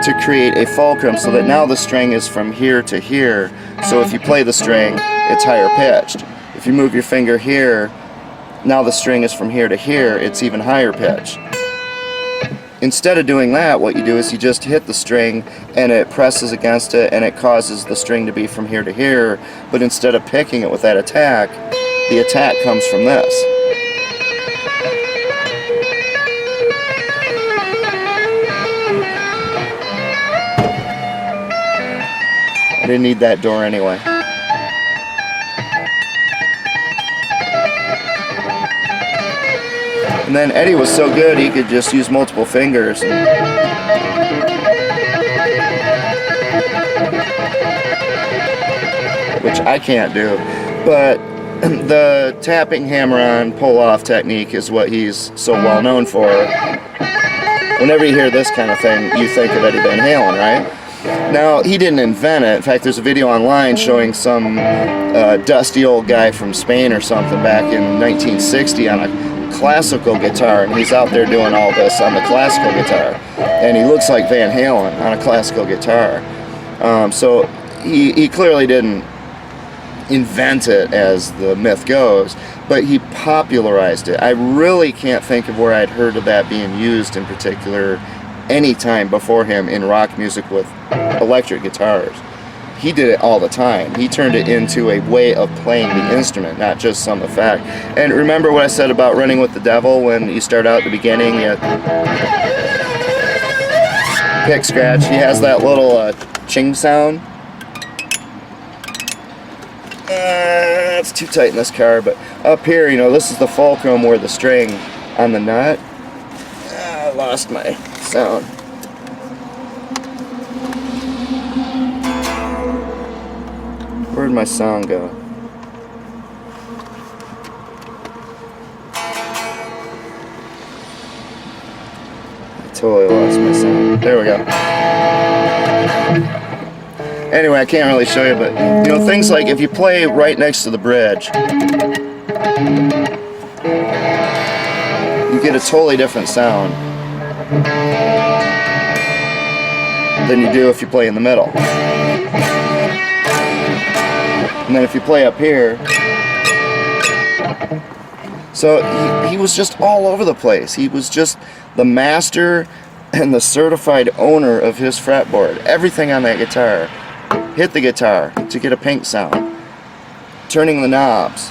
to create a fulcrum so that now the string is from here to here. So if you play the string, it's higher pitched. If you move your finger here, now the string is from here to here, it's even higher pitch. Instead of doing that, what you do is you just hit the string and it presses against it and it causes the string to be from here to here, but instead of picking it with that attack, the attack comes from this. I didn't need that door anyway. And then Eddie was so good he could just use multiple fingers. Which I can't do. But the tapping hammer-on pull-off technique is what he's so well known for. Whenever you hear this kind of thing, you think of Eddie Van Halen, right? Now, he didn't invent it. In fact, there's a video online showing some dusty old guy from Spain or something back in 1960 on a classical guitar, and he's out there doing all this on the classical guitar, and he looks like Van Halen on a classical guitar. So he clearly didn't invent it, as the myth goes, but he popularized it. I really can't think of where I'd heard of that being used in particular any time before him in rock music with electric guitars. He did it all the time. He turned it into a way of playing the instrument, not just some effect. And remember what I said about running with the devil when you start out at the beginning? You pick, scratch. He has that little ching sound. It's too tight in this car, but up here, you know, this is the fulcrum where the string on the nut. I lost my sound. Where'd my sound go? I totally lost my sound. There we go. Anyway, I can't really show you, but you know, things like if you play right next to the bridge, you get a totally different sound than you do if you play in the middle. And then if you play up here, so he was just all over the place. He was just the master and the certified owner of his fretboard. Everything on that guitar. Hit the guitar to get a pink sound. Turning the knobs.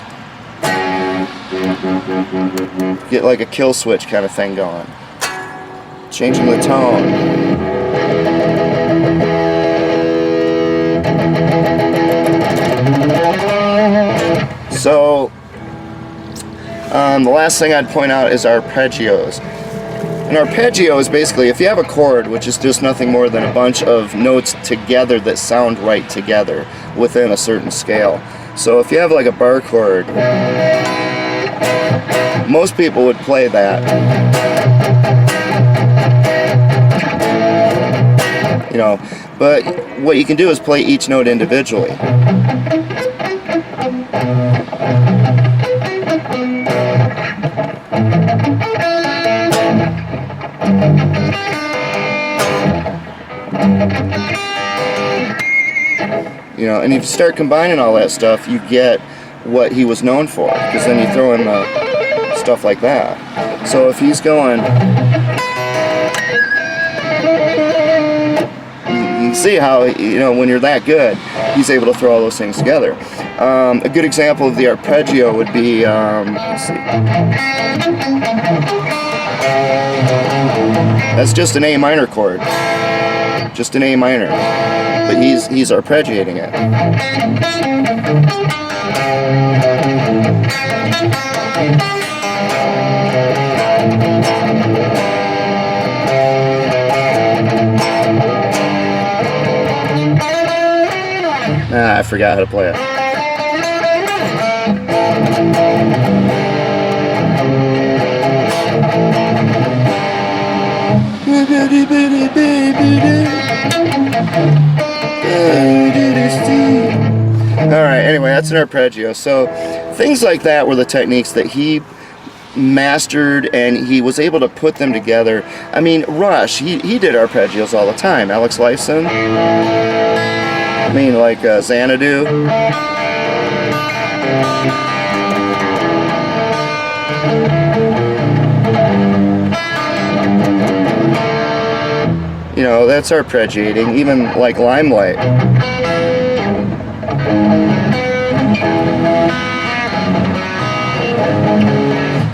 Get like a kill switch kind of thing going. Changing the tone. So, the last thing I'd point out is arpeggios. An arpeggio is basically, if you have a chord, which is just nothing more than a bunch of notes together that sound right together within a certain scale. So if you have like a bar chord, most people would play that. You know, but what you can do is play each note individually. You know, and if you start combining all that stuff, you get what he was known for, because then you throw in stuff like that. So if he's going, you can see how, you know, when you're that good, he's able to throw all those things together. A good example of the arpeggio would be, let's see. That's just an A minor chord. Just an A minor. But he's arpeggiating it. I forgot how to play it. Alright, anyway, that's an arpeggio. So things like that were the techniques that he mastered, and he was able to put them together. I mean, Rush, he did arpeggios all the time. Alex Lifeson, I mean, like Xanadu. You know, that's arpeggiating, even like Limelight.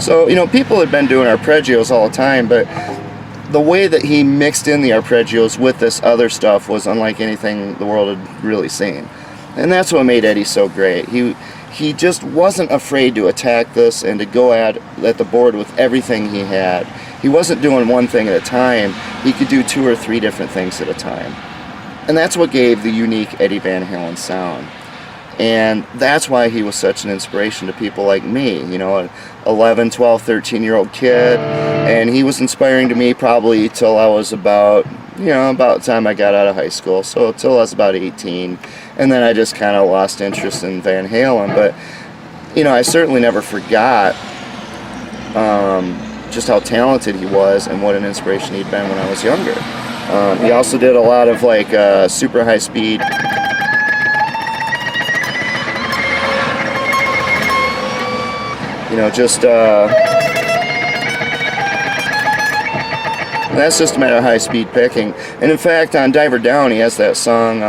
So, you know, people had been doing arpeggios all the time, but the way that he mixed in the arpeggios with this other stuff was unlike anything the world had really seen. And that's what made Eddie so great. He just wasn't afraid to attack this and to go at the board with everything he had. He wasn't doing one thing at a time. He could do 2 or 3 different things at a time. And that's what gave the unique Eddie Van Halen sound. And that's why he was such an inspiration to people like me, you know, an 11, 12, 13-year-old kid. And he was inspiring to me probably till I was about, you know, about the time I got out of high school. So till I was about 18. And then I just kind of lost interest in Van Halen. But, you know, I certainly never forgot just how talented he was and what an inspiration he'd been when I was younger. He also did a lot of like super high speed, you know, just that's just a matter of high speed picking. And in fact, on Diver Down, he has that song,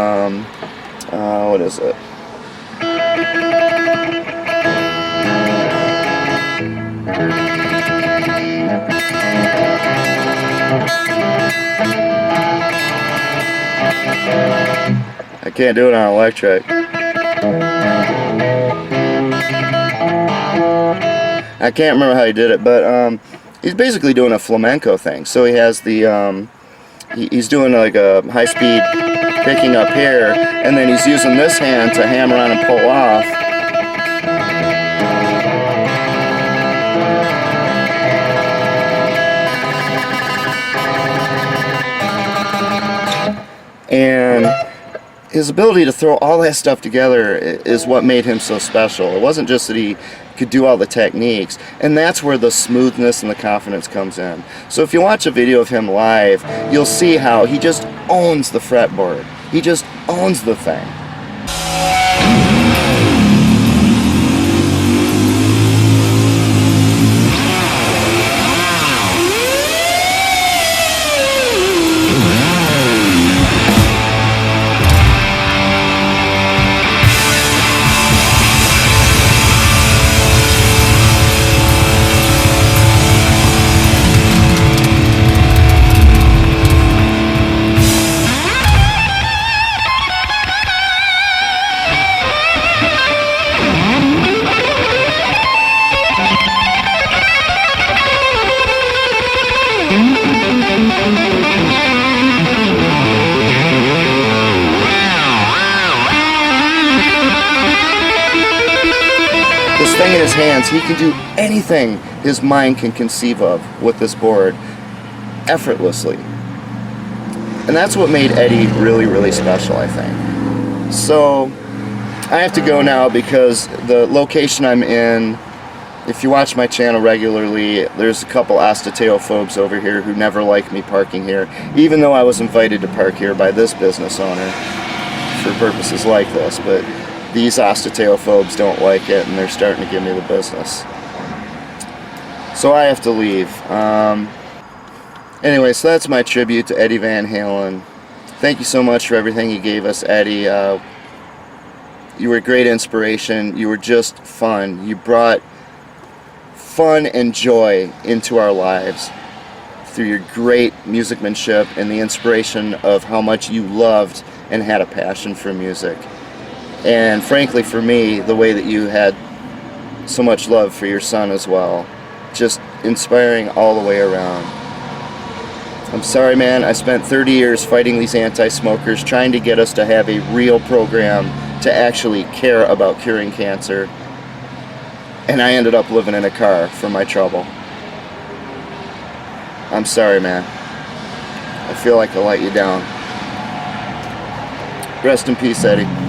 what is it? I can't do it on electric. I can't remember how he did it, but he's basically doing a flamenco thing. So he has the he's doing like a high speed picking up here, and then he's using this hand to hammer on and pull off. And his ability to throw all that stuff together is what made him so special. It wasn't just that he could do all the techniques, and that's where the smoothness and the confidence comes in. So if you watch a video of him live, you'll see how he just owns the fretboard. He just owns the thing. This thing in his hands, he can do anything his mind can conceive of with this board effortlessly. And that's what made Eddie really, really special, I think. So I have to go now because the location I'm in, if you watch my channel regularly, there's a couple osteo-phobes over here who never like me parking here, even though I was invited to park here by this business owner for purposes like this. But these osteo-phobes don't like it, and they're starting to give me the business. So I have to leave. Anyway, so that's my tribute to Eddie Van Halen. Thank you so much for everything you gave us, Eddie. You were a great inspiration. You were just fun. You brought fun and joy into our lives through your great musicmanship and the inspiration of how much you loved and had a passion for music. And frankly, for me, the way that you had so much love for your son as well. Just inspiring all the way around. I'm sorry, man. I spent 30 years fighting these anti-smokers, trying to get us to have a real program to actually care about curing cancer. And I ended up living in a car for my trouble. I'm sorry, man. I feel like I let you down. Rest in peace, Eddie.